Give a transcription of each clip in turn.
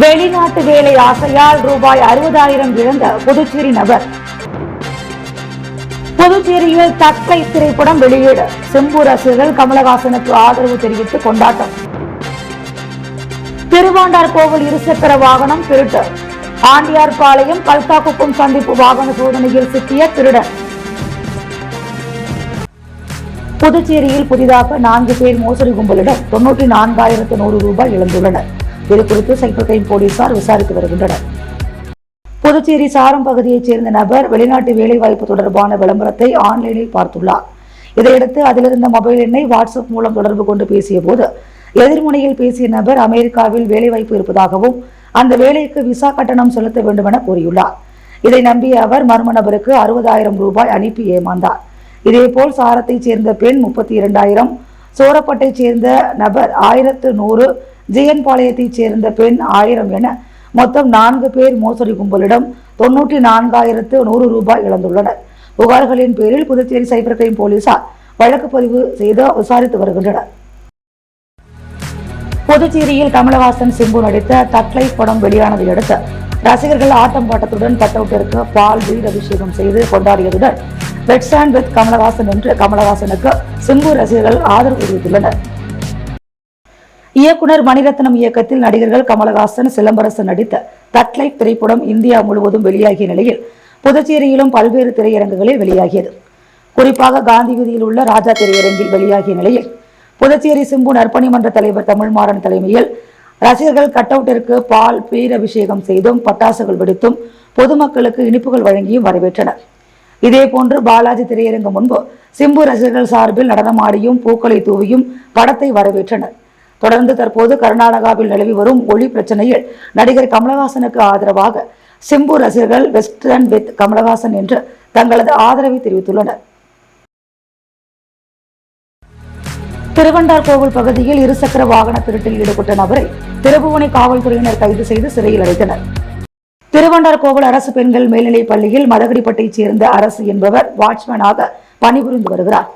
வெளிநாட்டு வேலை ஆசையால் ரூபாய் 60,000 இழந்த புதுச்சேரி நபர். புதுச்சேரியில் தக்கை திரைப்படம் வெளியீடு. சிம்பு ரசிகர்கள் கமலஹாசனுக்கு ஆதரவு தெரிவித்து கொண்டாட்டம். திருவாண்டார்கோவில் இருசக்கர வாகனம் திருட்டு. ஆண்டியார்பாளையம் கல்தாக்குப்பம் சந்திப்பு வாகன சோதனையில் சிக்கிய திருடன். புதுச்சேரியில் புதிதாக 4 பேர் மோசடி கும்பலிடம் 94,100 ரூபாய் இழந்துள்ளனர். இதுகுறித்து சைபர் கிரைம் போலீசார் விசாரித்து வருகின்றனர். புதுச்சேரி சாரம் பகுதியைச் சேர்ந்த நபர் வெளிநாட்டு வேலைவாய்ப்பு தொடர்பான விளம்பரத்தை ஆன்லைனில் பார்த்துள்ளார். இதையடுத்து அதிலிருந்த மொபைல் எண்ணை வாட்ஸ்அப் மூலம் தொடர்பு கொண்டு பேசிய போது எதிர்முனையில் பேசிய நபர் அமெரிக்காவில் வேலைவாய்ப்பு இருப்பதாகவும் அந்த வேலைக்கு விசா கட்டணம் செலுத்த வேண்டும் என கூறியுள்ளார். இதை நம்பிய அவர் மர்ம நபருக்கு 60,000 ரூபாய் அனுப்பி ஏமாந்தார். இதேபோல் சாரத்தைச் சேர்ந்த பெண் 32,000, சோரப்பட்டைச் சேர்ந்த நபர் 1,100, ஜிஎன் பாளையத்தைச் சேர்ந்த பெண் 1000 என மொத்தம் 4 பேர் மோசடி கும்பலிடம் 94,100 ரூபாய் இழந்துள்ளனர். புகார்களின் பேரில் புதுச்சேரி சைபர் கிரைம் போலீசார் வழக்கு பதிவு செய்து விசாரித்து வருகின்றனர். புதுச்சேரியில் கமலஹாசன் சிம்பு நடித்த தக்லை படம் வெளியானதை அடுத்து ரசிகர்கள் ஆட்டம் பாட்டத்துடன் கட்டவுட்டிற்கு பால் வீர் அபிஷேகம் செய்து கொண்டாடியதுடன் ரெட் ஸ்டாண்ட் வித் கமலஹாசன் என்று கமலஹாசனுக்கு சிம்பு ரசிகர்கள் ஆதரவு தெரிவித்துள்ளனர். இயக்குனர் மணிரத்னம் இயக்கத்தில் நடிகர்கள் கமலஹாசன், சிலம்பரசன் நடித்த தக்லை திரைப்படம் இந்தியா முழுவதும் வெளியாகிய நிலையில் புதுச்சேரியிலும் பல்வேறு திரையரங்குகளில் வெளியாகியது. குறிப்பாக காந்தி வீதியில் உள்ள ராஜா திரையரங்கில் வெளியாகிய நிலையில் புதுச்சேரி சிம்பு நற்பணி மன்ற தலைவர் தமிழ்மாறன் தலைமையில் ரசிகர்கள் கட்டவுட்டிற்கு பால் பீர் அபிஷேகம் செய்தும் பட்டாசுகள் வெடித்தும் பொதுமக்களுக்கு இனிப்புகள் வழங்கியும் வரவேற்றனர். இதேபோன்று பாலாஜி திரையரங்கு முன்பு சிம்பு ரசிகர்கள் சார்பில் நடனமாடியும் பூக்களை தூவியும் படத்தை வரவேற்றனர். தொடர்ந்து தற்போது கர்நாடகாவில் நிலவி வரும் ஒளி பிரச்சனையில் நடிகர் கமலஹாசனுக்கு ஆதரவாக சிம்பு ரசிகர்கள் வெஸ்டர்ன் வித் கமலஹாசன் என்று தங்களது ஆதரவை தெரிவித்துள்ளனர். திருவண்டார்கோவில் பகுதியில் இருசக்கர வாகன திருட்டில் ஈடுபட்ட நபரை திருபுவனை காவல்துறையினர் கைது செய்து சிறையில் அடைத்தனர். திருவண்டார்கோவில் அரசு பெண்கள் மேல்நிலைப் பள்ளியில் மதகடிப்பட்டைச் சேர்ந்த அரசு என்பவர் வாட்ச்மேனாக பணிபுரிந்து வருகிறார்.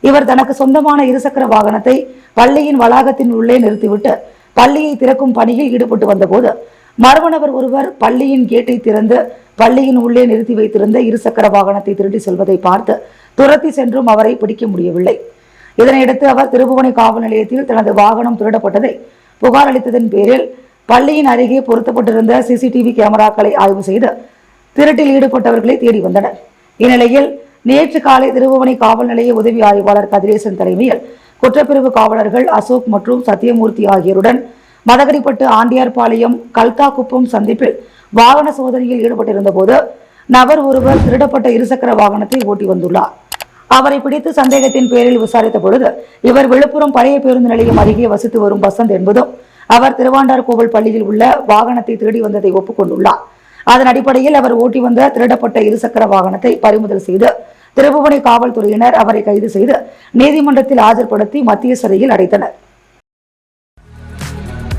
இவர் தனக்கு சொந்தமான இருசக்கர வாகனத்தை பள்ளியின் வளாகத்தின் உள்ளே நிறுத்திவிட்டு பள்ளியை திறக்கும் பணியில் ஈடுபட்டு வந்தபோது மர்ம நபர் ஒருவர் பள்ளியின் கேட்டை திறந்து பள்ளியின் உள்ளே நிறுத்தி வைத்திருந்த இருசக்கர வாகனத்தை திருடி செல்வதை பார்த்து துரத்தி சென்றும் அவரை பிடிக்க முடியவில்லை. இதனையடுத்து அவர் திருபுவனை காவல் நிலையத்தில் தனது வாகனம் திருடப்பட்டதை புகார் அளித்ததன் பேரில் பள்ளியின் அருகே பொருத்தப்பட்டிருந்த சிசிடிவி கேமராக்களை ஆய்வு செய்து திருட்டில் ஈடுபட்டவர்களை தேடி வந்தனர். இந்நிலையில் நேற்று காலை திருபுவனை காவல் நிலைய உதவி ஆய்வாளர் கதிரேசன் தலைமையில் குற்றப்பிரிவு காவலர்கள் அசோக் மற்றும் சத்தியமூர்த்தி ஆகியோருடன் மதகடிப்பட்டு ஆண்டியார்பாளையம் கல்தாக்குப்பம் சந்திப்பில் வாகன சோதனையில் ஈடுபட்டிருந்த போது நபர் ஒருவர் திருடப்பட்ட இருசக்கர வாகனத்தை ஓட்டி வந்துள்ளார். அவரை பிடித்து சந்தேகத்தின் பேரில் விசாரித்த பொழுது இவர் விழுப்புரம் பழைய பேருந்து நிலையம் அருகே வசித்து வரும் வசந்த் என்பதும் அவர் திருவாண்டார்கோவில் பள்ளியில் உள்ள வாகனத்தை திருடி வந்ததை ஒப்புக்கொண்டுள்ளார். அதன் அடிப்படையில் அவர் ஓட்டி வந்த திருடப்பட்ட இருசக்கர வாகனத்தை பறிமுதல் செய்து திருபுவனை காவல்துறையினர் அவரை கைது செய்து நீதிமன்றத்தில் ஆஜர்படுத்தி மத்திய சிறையில் அடைத்தனர்.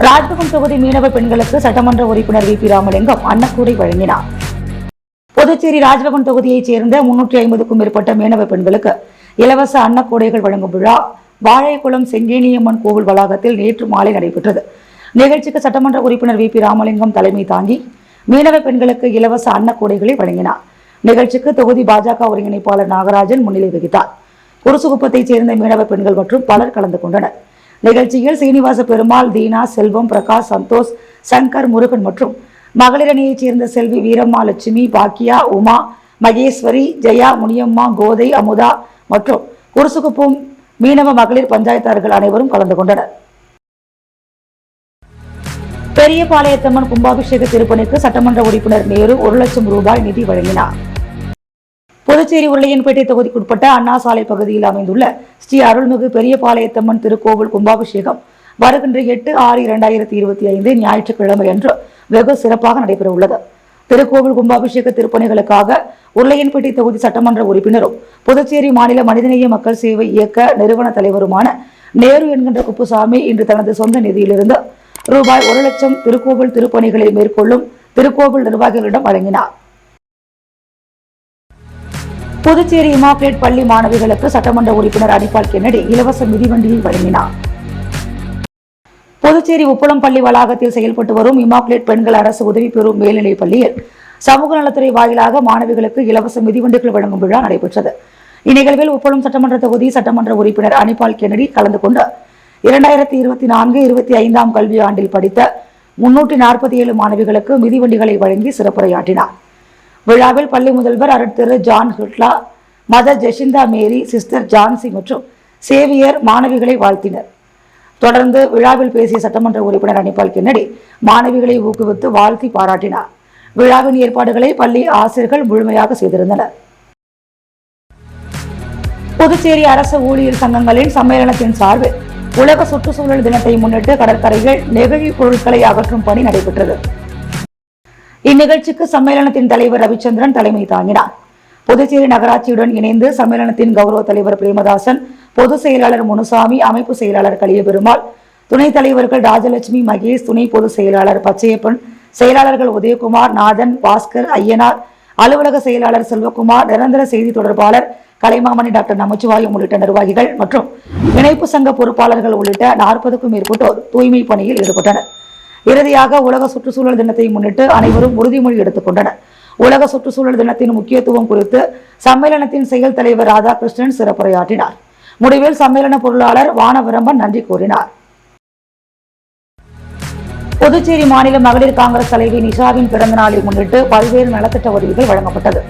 ராஜ்பவன் தொகுதி மீனவ பெண்களுக்கு சட்டமன்ற உறுப்பினர் வி. பி. ராமலிங்கம் அன்னக்கூடை வழங்கினார். புதுச்சேரி ராஜ்பவன் தொகுதியைச் சேர்ந்த 350க்கும் மேற்பட்ட மீனவ பெண்களுக்கு இலவச அன்னக்கூடைகள் வழங்கும் விழா வாழைக்குளம் செங்கேனியம்மன் கோவில் வளாகத்தில் நேற்று மாலை நடைபெற்றது. நிகழ்ச்சிக்கு சட்டமன்ற உறுப்பினர் வி. பி. ராமலிங்கம் தலைமை தாங்கி மீனவ பெண்களுக்கு இலவச அன்னக்கூடைகளை வழங்கினார். நிகழ்ச்சிக்கு தொகுதி பாஜக ஒருங்கிணைப்பாளர் நாகராஜன் முன்னிலை வகித்தார். குருசுகுப்பத்தைச் சேர்ந்த மீனவ பெண்கள் மற்றும் பலர் கலந்து கொண்டனர். நிகழ்ச்சியில் சீனிவாச பெருமாள், தீனா, செல்வம், பிரகாஷ், சந்தோஷ், சங்கர், முருகன் மற்றும் மகளிர் அணியைச் சேர்ந்த செல்வி வீரம்மா, லட்சுமி, பாக்கியா, உமா, மகேஸ்வரி, ஜெயா, முனியம்மா, கோதை, அமுதா மற்றும் குருசுகுப்பம் மீனவ மகளிர் பஞ்சாயத்தார்கள் அனைவரும் கலந்து கொண்டனர். பெரியபாளையத்தம்மன் கும்பாபிஷேக திருப்பணிக்கு சட்டமன்ற உறுப்பினர் நேரு 1 லட்சம் ரூபாய் நிதி வழங்கினார். புதுச்சேரி உருளையன்பேட்டை தொகுதிக்குட்பட்ட அண்ணா சாலை பகுதியில் அமைந்துள்ள ஸ்ரீ அருள்மிகு பெரியபாளையத்தம்மன் திருக்கோவில் கும்பாபிஷேகம் வருகின்ற 8/6/2025 ஞாயிற்றுக்கிழமை அன்று வெகு சிறப்பாக நடைபெற உள்ளது. திருக்கோவில் கும்பாபிஷேக திருப்பணிகளுக்காக உருளையன்பேட்டை தொகுதி சட்டமன்ற உறுப்பினரும் புதுச்சேரி மாநில மனிதநேய மக்கள் சேவை இயக்க நிறுவன தலைவருமான நேரு என்கின்ற குப்புசாமி இன்று தனது சொந்த நிதியிலிருந்து ரூபாய் 1 லட்சம் திருக்கோவில் திருப்பணிகளை மேற்கொள்ளும் திருக்கோவில் நிர்வாகிகளிடம் வழங்கினார். புதுச்சேரி இமாக்லேட் பள்ளி மாணவிகளுக்கு சட்டமன்ற உறுப்பினர் அனிபால் கென்னடி இலவச மிதிவண்டியை வழங்கினார். புதுச்சேரி உப்பளம் பள்ளி வளாகத்தில் செயல்பட்டு வரும் இமாக்குலேட் பெண்கள் அரசு உதவி பெறும் மேல்நிலைப் பள்ளியில் சமூக நலத்துறை வாயிலாக மாணவிகளுக்கு இலவச மிதிவண்டிகள் வழங்கும் விழா நடைபெற்றது. இந்நிகழ்வில் உப்பளம் சட்டமன்ற தொகுதி சட்டமன்ற உறுப்பினர் அனிபால் கென்னடி கலந்து கொண்டு 2024-25 கல்வியாண்டில் படித்த 347 மாணவிகளுக்கு மிதிவண்டிகளை வழங்கி சிறப்புரையாற்றினார். விழாவில் பள்ளி முதல்வர் அருட்திரு ஜான் ஹிட்லா, மதர் ஜெசிந்தா மேரி, சிஸ்டர் ஜான்சி மற்றும் சேவியர் மாணவிகளை வாழ்த்தினர். தொடர்ந்து விழாவில் பேசிய சட்டமன்ற உறுப்பினர் அனிபால் கென்னடி மாணவிகளை ஊக்குவித்து வாழ்த்தி பாராட்டினார். விழாவின் ஏற்பாடுகளை பள்ளி ஆசிரியர்கள் முழுமையாக செய்திருந்தனர். புதுச்சேரி அரசு ஊழியர் சங்கங்களின் சம்மேளனத்தின் சார்பில் உலக சுற்றுச்சூழல் தினத்தை முன்னிட்டு கடற்கரைகள் நெகிழி பொருட்களை அகற்றும் பணி நடைபெற்றது. இந்நிகழ்ச்சிக்கு சம்மேளனத்தின் தலைவர் ரவிச்சந்திரன் தலைமை தாங்கினார். புதுச்சேரி நகராட்சியுடன் இணைந்து சம்மேளனத்தின் கௌரவ தலைவர் பிரேமதாசன், பொதுச் செயலாளர் முனுசாமி, அமைப்பு செயலாளர் கலியபெருமாள், துணைத் தலைவர்கள் ராஜலட்சுமி, மகேஷ், துணை பொதுச் செயலாளர் பச்சையப்பன், செயலாளர்கள் உதயகுமார், நாதன், பாஸ்கர், ஐயனார், அலுவலக செயலாளர் செல்வகுமார், நிரந்தர செய்தி தொடர்பாளர் கலைமாமணி, டாக்டர் நமச்சிவாயம் உள்ளிட்ட நிர்வாகிகள் மற்றும் இணைப்பு சங்க பொறுப்பாளர்கள் உள்ளிட்ட 40க்கும் மேற்பட்டோர் தூய்மை பணியில் ஈடுபட்டனர். இறுதியாக உலக சுற்றுச்சூழல் தினத்தை முன்னிட்டு அனைவரும் உறுதிமொழி எடுத்துக் கொண்டனர். உலக சுற்றுச்சூழல் தினத்தின் முக்கியத்துவம் குறித்து சம்மேளனத்தின் செயல் தலைவர் ராதாகிருஷ்ணன் சிறப்புரையாற்றினார். முடிவில் சம்மேளன பொருளாளர் வானவரம்பன் நன்றி கூறினார். புதுச்சேரி மாநில மகளிர் காங்கிரஸ் தலைவி நிஷாவின் பிறந்த நாளை முன்னிட்டு பல்வேறு நலத்திட்ட உதவிகள் வழங்கப்பட்டது.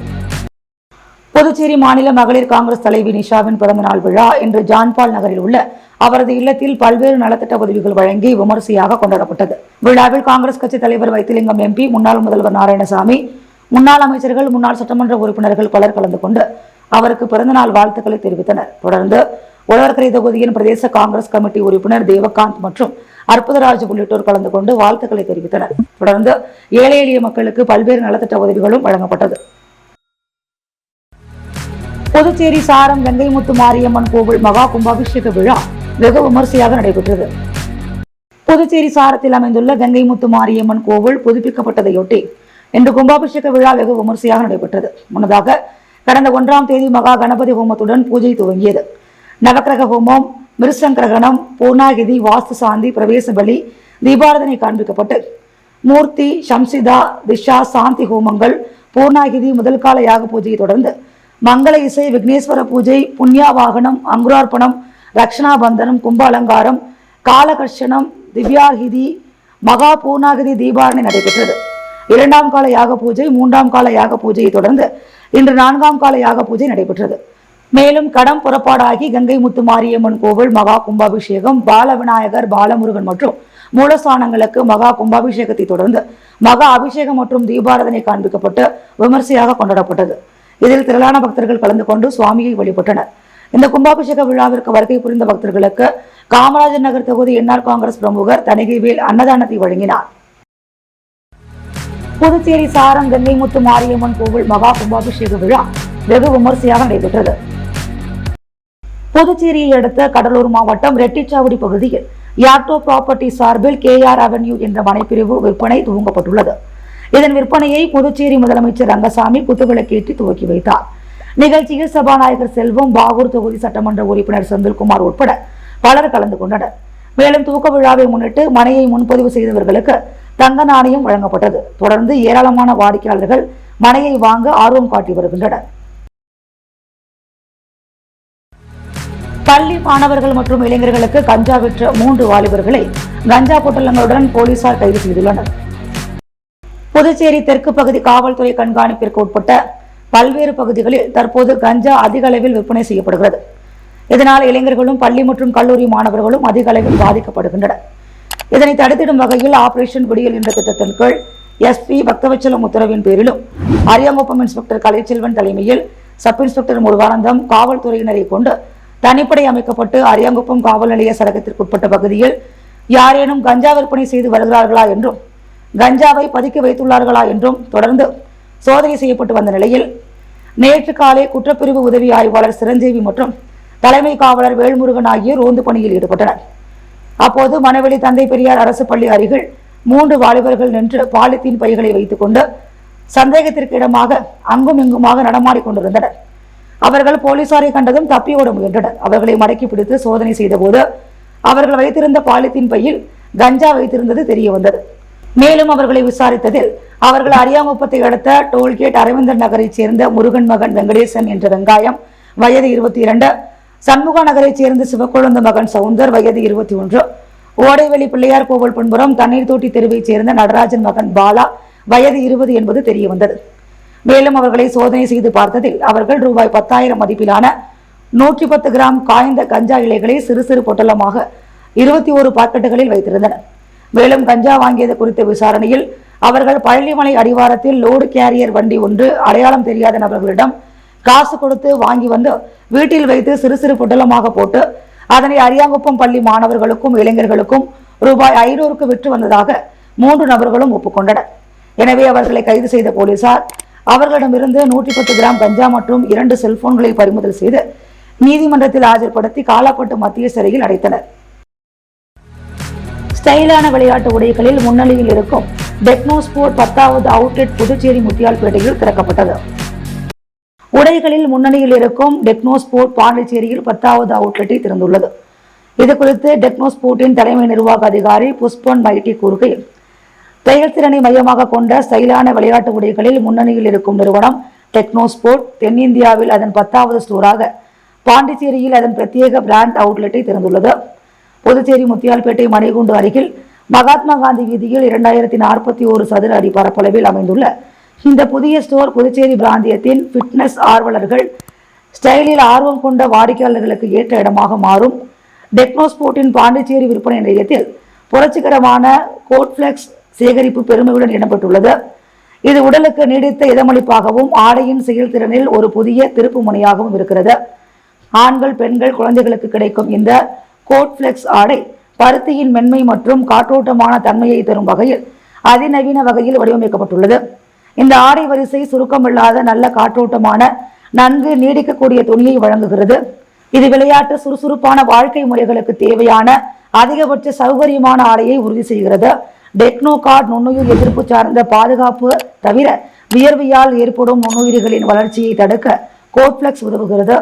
புதுச்சேரி மாநில மகளிர் காங்கிரஸ் தலைவி நிஷாவின் பிறந்தநாள் விழா இன்று ஜான்பால் நகரில் உள்ள அவரது இல்லத்தில் பல்வேறு நலத்திட்ட உதவிகள் வழங்கி விமரிசையாக கொண்டாடப்பட்டது. விழாவில் காங்கிரஸ் கட்சி தலைவர் வைத்திலிங்கம் எம்பி, முன்னாள் முதல்வர் நாராயணசாமி, முன்னாள் அமைச்சர்கள், முன்னாள் சட்டமன்ற உறுப்பினர்கள் பலர் கலந்து கொண்டு அவருக்கு பிறந்தநாள் வாழ்த்துக்களை தெரிவித்தனர். தொடர்ந்து உழவர்கரை தொகுதியின் பிரதேச காங்கிரஸ் கமிட்டி உறுப்பினர் தேவகாந்த் மற்றும் அற்புதராஜ் உள்ளிட்டோர் கலந்து கொண்டு வாழ்த்துக்களை தெரிவித்தனர். தொடர்ந்து ஏழை எளிய மக்களுக்கு பல்வேறு நலத்திட்ட உதவிகளும் வழங்கப்பட்டது. புதுச்சேரி சாரம் கங்கைமுத்து மாரியம்மன் கோவில் மகா கும்பாபிஷேக விழா வெகு விமரிசையாக நடைபெற்றது. புதுச்சேரி சாரத்தில் அமைந்துள்ள கங்கைமுத்து மாரியம்மன் கோவில் புதுப்பிக்கப்பட்டதையொட்டி இன்று கும்பாபிஷேக விழா வெகு விமரிசையாக நடைபெற்றது. முன்னதாக கடந்த 1ஆம் தேதி மகா கணபதி ஹோமத்துடன் பூஜை துவங்கியது. நவக்கிரக ஹோமம், மிருசங்கிரகணம், பூர்ணாகிதி, வாஸ்து சாந்தி, பிரவேச பலி, தீபாரதனை காண்பிக்கப்பட்டு மூர்த்தி, சம்சிதா, திஷா, சாந்தி ஹோமங்கள், பூர்ணாகிதி, முதல் கால யாக பூஜையை தொடர்ந்து மங்கள இசை, விக்னேஸ்வர பூஜை, புண்ணியாவாகனம், அங்குரார்ப்பணம், ரக்ஷணாபந்தனம், கும்ப அலங்காரம், காலகர்ஷனம், திவ்யாகிதி, மகா பூர்ணாகிதி தீபாரணை நடைபெற்றது. 2ஆம் கால யாக பூஜை, 3ஆம் கால யாக பூஜையை தொடர்ந்து இன்று 4ஆம் கால யாக பூஜை நடைபெற்றது. மேலும் கடம் புறப்பாடாகி கங்கை முத்து மாரியம்மன் கோவில் மகா கும்பாபிஷேகம், பால விநாயகர், பாலமுருகன் மற்றும் மூலஸ்தானங்களுக்கு மகா கும்பாபிஷேகத்தை தொடர்ந்து மகா அபிஷேகம் மற்றும் தீபாரதனை காண்பிக்கப்பட்டு விமர்சையாக கொண்டாடப்பட்டது. இதில் திரளான பக்தர்கள் கலந்து கொண்டு சுவாமியை வழிபட்டனர். இந்த கும்பாபிஷேக விழாவிற்கு வருகை புரிந்த பக்தர்களுக்கு காமராஜர் நகர் தொகுதி என்ஆர் காங்கிரஸ் பிரமுகர் தணிகைவேல் அன்னதானத்தை வழங்கினார். புதுச்சேரி சாரம் கங்கைமுத்து மாரியம்மன் கோவில் மகா கும்பாபிஷேக விழா வெகு விமரிசையாக நடைபெற்றது. புதுச்சேரியை அடுத்த கடலூர் மாவட்டம் ரெட்டிச்சாவடி பகுதியில் யாக்டோ ப்ராப்பர்ட்டி சார்பில் KR அவென்யூ என்ற மனைப்பிரிவு விற்பனை துவங்கப்பட்டுள்ளது. இதன் விற்பனையை புதுச்சேரி முதலமைச்சர் ரங்கசாமி குத்துவிளக்கேற்றி துவக்கி வைத்தார். நிகழ்ச்சியில் சபாநாயகர் செல்வம், பாகூர் தொகுதி சட்டமன்ற உறுப்பினர் செந்தில்குமார் உட்பட பலர் கலந்து கொண்டனர். மேலும் துவக்க விழாவை முன்னிட்டு மனையை முன்பதிவு செய்தவர்களுக்கு தங்க நாணயம் வழங்கப்பட்டது. தொடர்ந்து ஏராளமான வாடிக்கையாளர்கள் மனையை வாங்க ஆர்வம் காட்டி வருகின்றனர். பள்ளி மாணவர்கள் மற்றும் இளைஞர்களுக்கு கஞ்சா விற்ற 3 வாலிபர்களை கஞ்சா பொட்டலங்களுடன் போலீசார் கைது செய்துள்ளனர். புதுச்சேரி தெற்கு பகுதி காவல்துறை கண்காணிப்பிற்கு உட்பட்ட பல்வேறு பகுதிகளில் தற்போது கஞ்சா அதிக அளவில் விற்பனை செய்யப்படுகிறது. இதனால் இளைஞர்களும் பள்ளி மற்றும் கல்லூரி மாணவர்களும் அதிக அளவில் பாதிக்கப்படுகின்றனர். இதனை தடுத்திடும் வகையில் ஆபரேஷன் விடியல் என்ற திட்டத்தின் கீழ் SP பக்தவச்சலம் உத்தரவின் பேரிலும் அரியாங்குப்பம் இன்ஸ்பெக்டர் கலைச்செல்வன் தலைமையில் சப் இன்ஸ்பெக்டர் முருகானந்தம் காவல்துறையினரை கொண்டு தனிப்படை அமைக்கப்பட்டு அரியாங்குப்பம் காவல் நிலைய சரகத்திற்குட்பட்ட பகுதியில் யாரேனும் கஞ்சா விற்பனை செய்து வருகிறார்களா என்றும் கஞ்சாவை பதுக்கி வைத்துள்ளார்களா என்றும் தொடர்ந்து சோதனை செய்யப்பட்டு வந்த நிலையில் நேற்று காலை குற்றப்பிரிவு உதவி ஆய்வாளர் சிரஞ்சீவி மற்றும் தலைமை காவலர் வேல்முருகன் ஆகியோர் ரோந்து பணியில் ஈடுபட்டனர். அப்போது மணவெளி தந்தை பெரியார் அரசு பள்ளி அருகில் 3 வாலிபர்கள் நின்று பாலித்தீன் பைகளை வைத்துக் கொண்டு சந்தேகத்திற்கு இடமாக அங்கும் இங்குமாக நடமாடிக் கொண்டிருந்தனர். அவர்கள் போலீசாரை கண்டதும் தப்பி ஓட முயன்றனர். அவர்களை மடக்கி பிடித்து சோதனை செய்த போது அவர்கள் வைத்திருந்த பாலித்தீன் பையில் கஞ்சா வைத்திருந்தது தெரிய வந்தது. மேலும் அவர்களை விசாரித்ததில் அவர்கள் அரியாங்குப்பத்தை அடுத்த டோல்கேட் அரவிந்தர் நகரைச் சேர்ந்த முருகன் மகன் வெங்கடேசன் என்ற வெங்காயம் வயது 22, சண்முகா நகரைச் சேர்ந்த சிவக்கொழுந்து மகன் சவுந்தர் வயது 21, ஓடைவெளி பிள்ளையார் கோவில் பின்புறம் தண்ணீர் தொட்டி தெருவைச் சேர்ந்த நடராஜன் மகன் பாலா வயது 20 என்பது தெரிய வந்தது. மேலும் அவர்களை சோதனை செய்து பார்த்ததில் அவர்கள் ரூபாய் 10,000 மதிப்பிலான 110 கிராம் காய்ந்த கஞ்சா இலைகளை சிறு சிறு பொட்டலமாக 21 பாக்கெட்டுகளில் வைத்திருந்தனர். மேலும் கஞ்சா வாங்கியது குறித்த விசாரணையில் அவர்கள் பழனிமலை அடிவாரத்தில் லோடு கேரியர் வண்டி ஒன்று அடையாளம் தெரியாத நபர்களிடம் காசு கொடுத்து வாங்கி வந்து வீட்டில் வைத்து சிறு சிறு பொட்டலமாக போட்டு அதனை அரியாங்குப்பம் பள்ளி மாணவர்களுக்கும் இளைஞர்களுக்கும் ரூபாய் 500க்கு விற்று வந்ததாக 3 நபர்களும் ஒப்புக்கொண்டனர். எனவே அவர்களை கைது செய்த போலீசார் அவர்களிடமிருந்து 110 கிராம் கஞ்சா மற்றும் 2 செல்போன்களை பறிமுதல் செய்து நீதிமன்றத்தில் ஆஜர்படுத்தி காலாப்பட்டு மத்திய சிறையில் அடைத்தனர். ஸ்டைலான விளையாட்டு உடைகளில் முன்னணியில் இருக்கும் டெக்னோ ஸ்போர்ட் 10வது அவுட்லெட் புதுச்சேரி முத்தியால்பேட்டையில் திறக்கப்பட்டது. உடைகளில் முன்னணியில் இருக்கும் டெக்னோ ஸ்போர்ட் பாண்டிச்சேரியில் 10வது அவுட்லெட்டை திறந்துள்ளது. இதுகுறித்து டெக்னோ ஸ்போர்ட்டின் தலைமை நிர்வாக அதிகாரி புஷ்பன் மைட்டி கூறுகையில், செயல்திறனை மையமாக கொண்ட ஸ்டைலான விளையாட்டு உடைகளில் முன்னணியில் இருக்கும் நிறுவனம் டெக்னோ ஸ்போர்ட் தென்னிந்தியாவில் அதன் 10வது ஸ்டோராக பாண்டிச்சேரியில் அதன் பிரத்யேக பிராண்ட் அவுட்லெட்டை திறந்துள்ளது. புதுச்சேரி முத்தியால்பேட்டை மணிகுண்டு அருகில் மகாத்மா காந்தி வீதியில் 2041 சதுர அடி பரப்பளவில் அமைந்துள்ள இந்த புதிய ஸ்டோர் புதுச்சேரி பிராந்தியத்தின் ஃபிட்னஸ் ஆர்வலர்கள் ஸ்டைலில் ஆர்வம் கொண்ட வாடிக்கையாளர்களுக்கு ஏற்ற இடமாக மாறும். டெக்னோ ஸ்போர்ட்டின் பாண்டிச்சேரி விற்பனை நிலையத்தில் புரட்சிகரமான கோட்ஃபிளெக்ஸ் சேகரிப்பு பெருமையுடன் இடம்பெற்றுள்ளது. இது உடலுக்கு நீடித்த இதமளிப்பாகவும் ஆடையின் செயல்திறனில் ஒரு புதிய திருப்பு முனையாகவும் இருக்கிறது. ஆண்கள், பெண்கள், குழந்தைகளுக்கு கிடைக்கும் இந்த கோட்ஃபிளெக்ஸ் ஆடை பருத்தியின் மென்மை மற்றும் காற்றோட்டமான தன்மையை தரும் வகையில் அதிநவீன வகையில் வடிவமைக்கப்பட்டுள்ளது. இந்த ஆடை வரிசை சுருக்கமில்லாத நல்ல காற்றோட்டமான நன்கு நீடிக்கக்கூடிய துணியை வழங்குகிறது. இது விளையாட்டு சுறுசுறுப்பான வாழ்க்கை முறைகளுக்கு தேவையான அதிகபட்ச சௌகரியமான ஆடையை உறுதி செய்கிறது. டெக்னோ கார்ட் நுண்ணுயிர் எதிர்ப்பு சார்ந்த பாதுகாப்பு தவிர வியர்வையால் ஏற்படும் நுண்ணுயிர்களின் வளர்ச்சியை தடுக்க கோட்ஃபிளெக்ஸ் உதவுகிறது.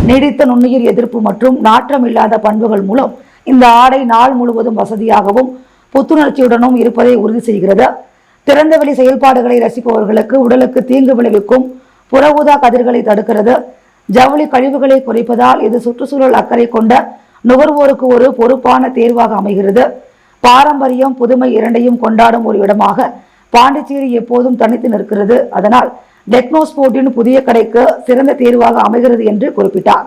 நீடித்த நுண்ணுயிர் எதிர்ப்பு மற்றும் நாற்றம் இல்லாத பண்புகள் மூலம் இந்த ஆடை நாள் முழுவதும் வசதியாகவும் புத்துணர்ச்சியுடனும் இருப்பதை உறுதி செய்கிறது. திறந்தவெளி செயல்பாடுகளை ரசிப்பவர்களுக்கு உடலுக்கு தீங்கு விளைவிக்கும் புற ஊதா கதிர்களை தடுக்கிறது. ஜவுளி கழிவுகளை குறைப்பதால் இது சுற்றுச்சூழல் அக்கறை கொண்ட நுகர்வோருக்கு ஒரு பொறுப்பான தேர்வாக அமைகிறது. பாரம்பரியம், புதுமை இரண்டையும் கொண்டாடும் ஒரு இடமாக பாண்டிச்சேரி எப்போதும் தனித்து நிற்கிறது. அதனால் டெக்னோ ஸ்போர்ட்டின் புதிய கடைக்கு சிறந்த தேர்வாக அமைகிறது என்று குறிப்பிட்டார்.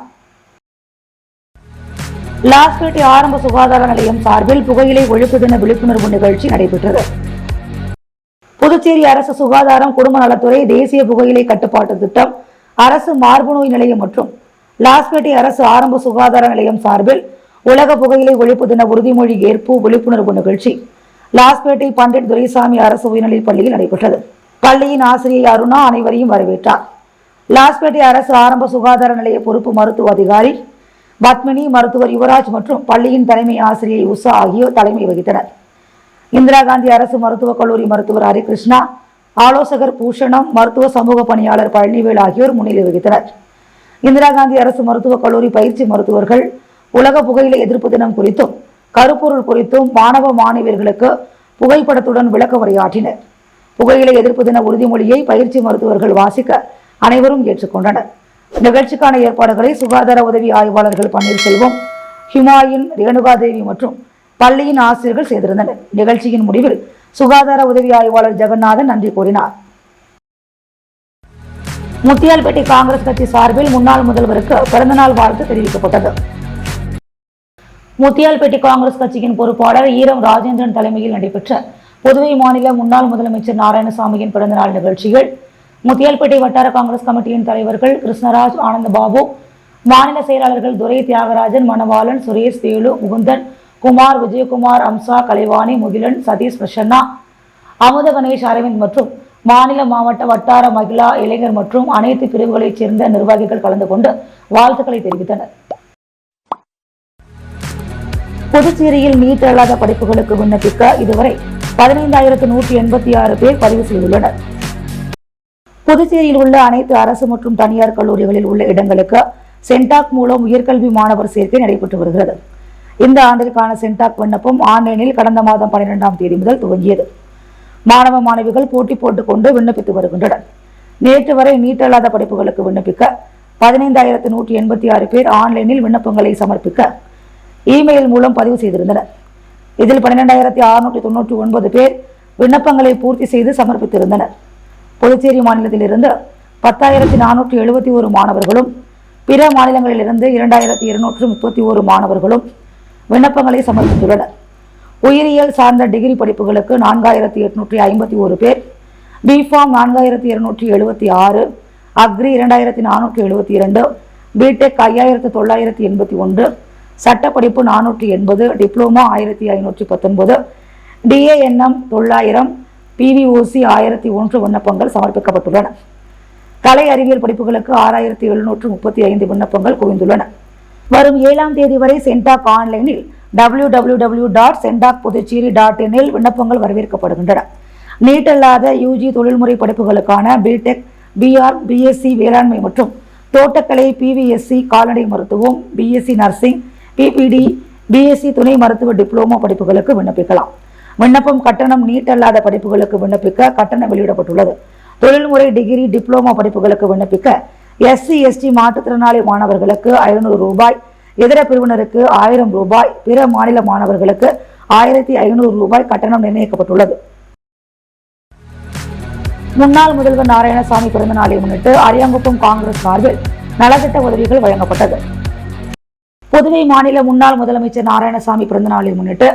லாஸ்பேட்டை ஆரம்ப சுகாதார நிலையம் சார்பில் புகையிலை ஒழிப்பு தின விழிப்புணர்வு நிகழ்ச்சி நடைபெற்றது. புதுச்சேரி அரசு சுகாதாரம் குடும்ப நலத்துறை, தேசிய புகையிலை கட்டுப்பாட்டு திட்டம், அரசு மார்பு நோய் நிலையம் மற்றும் லாஸ்பேட்டை அரசு ஆரம்ப சுகாதார நிலையம் சார்பில் உலக புகையிலை ஒழிப்பு தின உறுதிமொழி ஏற்பு விழிப்புணர்வு நிகழ்ச்சி லாஸ்பேட்டை பண்டிட் துரைசாமி அரசு உயர்நிலைப் பள்ளியில் நடைபெற்றது. பள்ளியின் ஆசிரியை அருணா அனைவரையும் வரவேற்றார். லாஸ்பேட்டை அரசு ஆரம்ப சுகாதார நிலைய பொறுப்பு மருத்துவ அதிகாரி பத்மினி, மருத்துவர் யுவராஜ் மற்றும் பள்ளியின் தலைமை ஆசிரியை உஷா ஆகியோர் தலைமை வகித்தனர். இந்திரா காந்தி அரசு மருத்துவக் கல்லூரி மருத்துவர் ஹரிகிருஷ்ணா, ஆலோசகர் பூஷணம், மருத்துவ சமூக பணியாளர் பழனிவேல் ஆகியோர் முன்னிலை வகித்தனர். இந்திரா காந்தி அரசு மருத்துவக் கல்லூரி பயிற்சி மருத்துவர்கள் உலக புகையிலை எதிர்ப்பு தினம் குறித்தும் கருப்பொருள் குறித்தும் மாணவ மாணவியர்களுக்கு புகைப்படத்துடன் விளக்க உரையாற்றினர். புகையிலை எதிர்ப்பு தின உறுதிமொழியை பயிற்சி மருத்துவர்கள் வாசிக்க அனைவரும் ஏற்றுக்கொண்டனர். நிகழ்ச்சிக்கான ஏற்பாடுகளை சுகாதார உதவி ஆய்வாளர்கள் பன்னீர்செல்வம், ஹிமாயின், ரேணுகாதேவி மற்றும் பள்ளியின் ஆசிரியர்கள் செய்திருந்தனர். நிகழ்ச்சியின் முடிவில் சுகாதார உதவி ஆய்வாளர் ஜெகநாதன் நன்றி கூறினார். முத்தியால்பேட்டை காங்கிரஸ் கட்சி சார்பில் முன்னாள் முதல்வருக்கு பிறந்தநாள் வாழ்த்து தெரிவிக்கப்பட்டது. முத்தியால்பேட்டை காங்கிரஸ் கட்சியின் பொறுப்பாளர் ஈரம் ராஜேந்திரன் தலைமையில் நடைபெற்ற புதுவை மாநில முன்னாள் முதலமைச்சர் நாராயணசாமியின் பிறந்தநாள் நிகழ்ச்சிகள் முத்தியால்பேட்டை வட்டார காங்கிரஸ் கமிட்டியின் தலைவர்கள் கிருஷ்ணராஜ், ஆனந்தபாபு, மாநில செயலாளர்கள் துரை, தியாகராஜன், மணவாளன், சுரேஷ், தேலு, முகுந்தன், குமார், விஜயகுமார், அம்சா, கலைவாணி, முகிலன், சதீஷ், பிரசன்னா, அமுத கணேஷ், அரவிந்த் மற்றும் மாநில, மாவட்ட, வட்டார, மகிழா, இளைஞர் மற்றும் அனைத்து பிரிவுகளைச் சேர்ந்த நிர்வாகிகள் கலந்து கொண்டு வாழ்த்துக்களை தெரிவித்தனர். புதுச்சேரியில் நீட் அல்லாத படிப்புகளுக்கு விண்ணப்பிக்க இதுவரை 15,186 பேர் பதிவு செய்துள்ளனர். புதுச்சேரியில் உள்ள அனைத்து அரசு மற்றும் தனியார் கல்லூரிகளில் உள்ள இடங்களுக்கு சென்டாக் மூலம் உயர்கல்வி மாணவர் சேர்க்கை நடைபெற்று வருகிறது. இந்த ஆண்டிற்கான சென்டாக் விண்ணப்பம் ஆன்லைனில் கடந்த மாதம் 12ஆம் தேதி முதல் துவங்கியது. மாணவ மாணவிகள் போட்டி போட்டுக் கொண்டு விண்ணப்பித்து வருகின்றனர். நேற்று வரை நீட் அல்லாத படிப்புகளுக்கு விண்ணப்பிக்க 15,186 பேர் ஆன்லைனில் விண்ணப்பங்களை சமர்ப்பிக்க இமெயில் மூலம் பதிவு செய்திருந்தனர். இதில் 12,699 பேர் விண்ணப்பங்களை பூர்த்தி செய்து சமர்ப்பித்திருந்தனர். புதுச்சேரி மாநிலத்திலிருந்து 10,471 மாணவர்களும் பிற மாநிலங்களிலிருந்து 2,231 மாணவர்களும் விண்ணப்பங்களை சமர்ப்பித்துள்ளனர். உயிரியல் சார்ந்த டிகிரி படிப்புகளுக்கு 4,851 பேர், பிஃபார்ம் 4,276, அக்ரி 2,472, பிடெக் 5,981, சட்டப்படிப்பு 480, டிப்ளோமா 1,519, டிஏஎன்எம் 900, பிவிஓசி 1,001 விண்ணப்பங்கள் சமர்ப்பிக்கப்பட்டுள்ளன. கலை அறிவியல் படிப்புகளுக்கு 6,735 விண்ணப்பங்கள் குவிந்துள்ளன. வரும் 7ஆம் தேதி வரை சென்டாக் ஆன்லைனில் www.sendakpuducherry.in இல் விண்ணப்பங்கள் வரவேற்கப்படுகின்றன. நீட் அல்லாத யூஜி தொழில்முறை படிப்புகளுக்கான பிடெக், பிஆர், பிஎஸ்சி வேளாண்மை மற்றும் தோட்டக்கலை, பிவிஎஸ்சி கால்நடை மருத்துவம், பிஎஸ்சி நர்சிங், பிபிடி, பிஎஸ்சி துணை மருத்துவ டிப்ளமோ படிப்புகளுக்கு விண்ணப்பிக்கலாம். விண்ணப்பம் கட்டணம். நீட் அல்லாத படிப்புகளுக்கு விண்ணப்பிக்க கட்டணம் வெளியிடப்பட்டுள்ளது. தொழில்முறை டிகிரி, டிப்ளமோ படிப்புகளுக்கு விண்ணப்பிக்க எஸ்சி, எஸ்டி மாற்றுத்திறனாளி மாணவர்களுக்கு 500 ரூபாய், இதர பிரிவினருக்கு 1000 ரூபாய், பிற மாநில மாணவர்களுக்கு 1500 ரூபாய் கட்டணம் நிர்ணயிக்கப்பட்டுள்ளது. முன்னாள் முதல்வர் நாராயணசாமி பிறந்த நாளை முன்னிட்டு அரியாங்குப்பம் காங்கிரஸ் சார்பில் நலத்திட்ட உதவிகள் வழங்கப்பட்டது. புதுவை மாநில முன்னாள் முதலமைச்சர் நாராயணசாமி பிறந்த நாளை முன்னிட்டு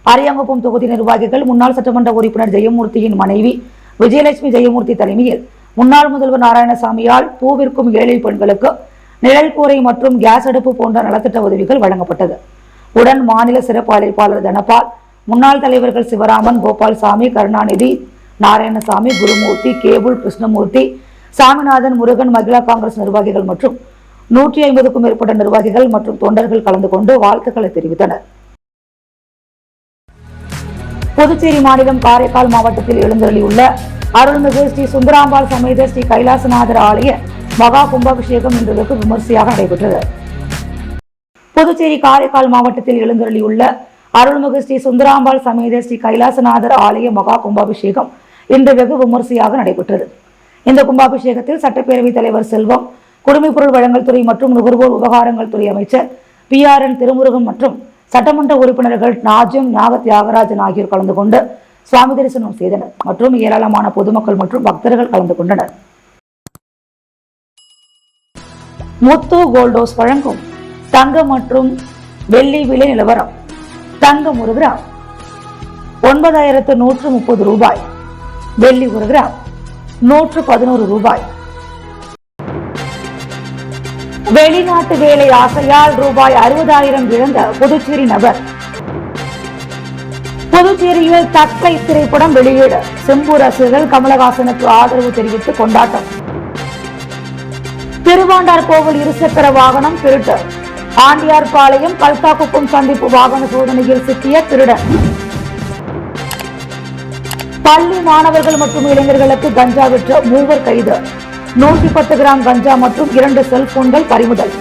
அரியாங்குப்பம் தொகுதி நிர்வாகிகள் முன்னாள் சட்டமன்ற உறுப்பினர் ஜெயமூர்த்தியின் மனைவி விஜயலட்சுமி ஜெயமூர்த்தி தலைமையில் முன்னாள் முதல்வர் நாராயணசாமியால் பூவிற்கும் ஏழை பெண்களுக்கு நிழல் கூரை மற்றும் கேஸ் அடுப்பு போன்ற நலத்திட்ட உதவிகள் வழங்கப்பட்டது. உடன் மாநில சிறப்பு அழைப்பாளர் தனபால், முன்னாள் தலைவர்கள் சிவராமன், கோபால்சாமி, கருணாநிதி, நாராயணசாமி, குருமூர்த்தி, கேபுல், கிருஷ்ணமூர்த்தி, சாமிநாதன், முருகன், மகிழா காங்கிரஸ் நிர்வாகிகள் மற்றும் 150க்கும் மேற்பட்ட நிர்வாகிகள் மற்றும் தொண்டர்கள் கலந்து கொண்டு வாழ்த்துக்களை தெரிவித்தனர். புதுச்சேரி மாநிலம் காரைக்கால் மாவட்டத்தில் எழுந்தருளியுள்ள அருள்மிகு ஸ்ரீ சுந்தராம்பாள் சமேத ஸ்ரீ கைலாசநாதர் ஆலய மகா கும்பாபிஷேகம் இன்று வெகு விமர்சையாக நடைபெற்றது. புதுச்சேரி காரைக்கால் மாவட்டத்தில் எழுந்தருளியுள்ள அருள்மிகு ஸ்ரீ சுந்தராம்பாள் சமேத ஸ்ரீ கைலாசநாதர் ஆலய மகா கும்பாபிஷேகம் இன்று வெகு விமர்சையாக நடைபெற்றது. இந்த கும்பாபிஷேகத்தில் சட்டப்பேரவைத் தலைவர் செல்வம், குடிமைப்பொருள் வழங்கல் துறை மற்றும் நுகர்வோர் விவகாரங்கள் துறை அமைச்சர் PRN திருமுருகன் மற்றும் சட்டமன்ற உறுப்பினர்கள் நாஜம், ஞாக தியாகராஜன் ஆகியோர் கலந்து கொண்டு சுவாமி தரிசனம் செய்தனர் மற்றும் ஏராளமான பொதுமக்கள் மற்றும் பக்தர்கள் கலந்து கொண்டனர். முத்து கோல்டோஸ் வழங்கும் தங்கம் மற்றும் வெள்ளி விலை நிலவரம். தங்கம் 1 கிராம் 9,130 ரூபாய், வெள்ளி 1 கிராம் 111 ரூபாய். வெளிநாட்டு வேலை ஆசையால் ரூபாய் 60,000 இழந்த புதுச்சேரி நபர். புதுச்சேரியில் தக்கை திரைப்படம் வெளியீடு. சிம்பு ரசிகர்கள் கமலஹாசனுக்கு ஆதரவு தெரிவித்து கொண்டாட்டம். திருவாண்டார் கோவில் இருசக்கர வாகனம் திருட்டு. ஆண்டியார்பாளையம் கல்தாக்குப்பம் சந்திப்பு வாகன சோதனையில் சிக்கிய திருடன். பள்ளி மாணவர்கள் மற்றும் இளைஞர்களுக்கு கஞ்சா விற்ற 3 கைது. 110 கிராம் கஞ்சா மற்றும் 2 செல்போன்கள் பறிமுதல்.